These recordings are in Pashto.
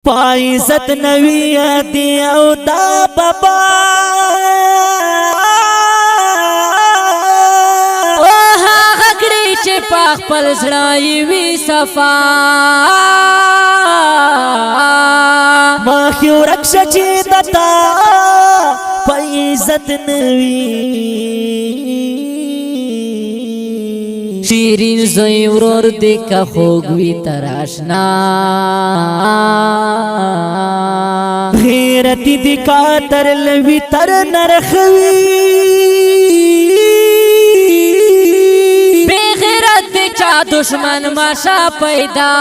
پایزت نوی دی او دا بابا چې پاک پر زړای وی صفا ما خو رکش چې دتا پایزت نوی شیرین زوی ورور دیکا خوگوی تراشنا غیرتی دیکا ترلوی تر نرخوی چا دشمن ماشا پیدا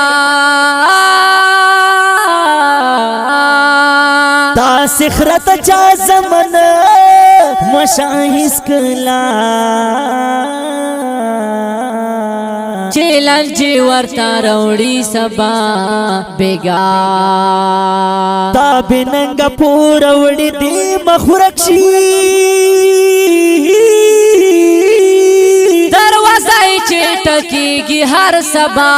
تا سخرت چا زمن مشاہس کلا چیلن جی ورتا روڑی سبا بیگا تا بننگ پوروڑی دی مخورکشی ٹکیگی ہر سبا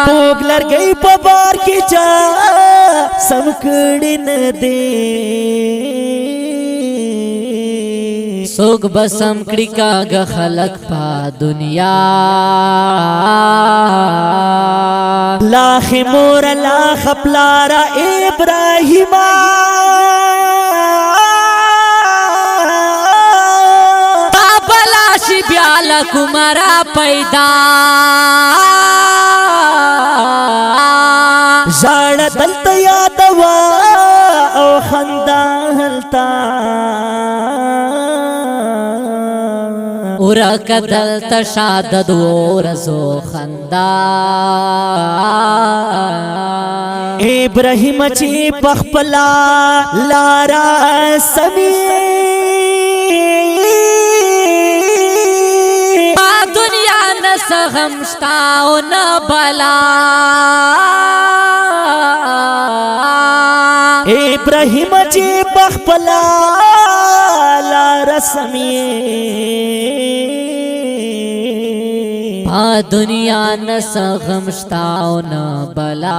پوگ لرگئی پا بار کی چا سمکڑی ندے سوگ بسم کڑی کاغا خلق پا دنیا لاخ مور لاخ پلارا ابراہیمہ بیالا کمرا پیدا زاڑ دلتا یادوا او خندا ہلتا ورک دلتا شادد ورزو خندا ابراہیم چی پخپلا لارا سمی غمشتاو نبلا ابراہیم جی بخپلا لا رسمی پا دنیا نس غمشتاو نبلا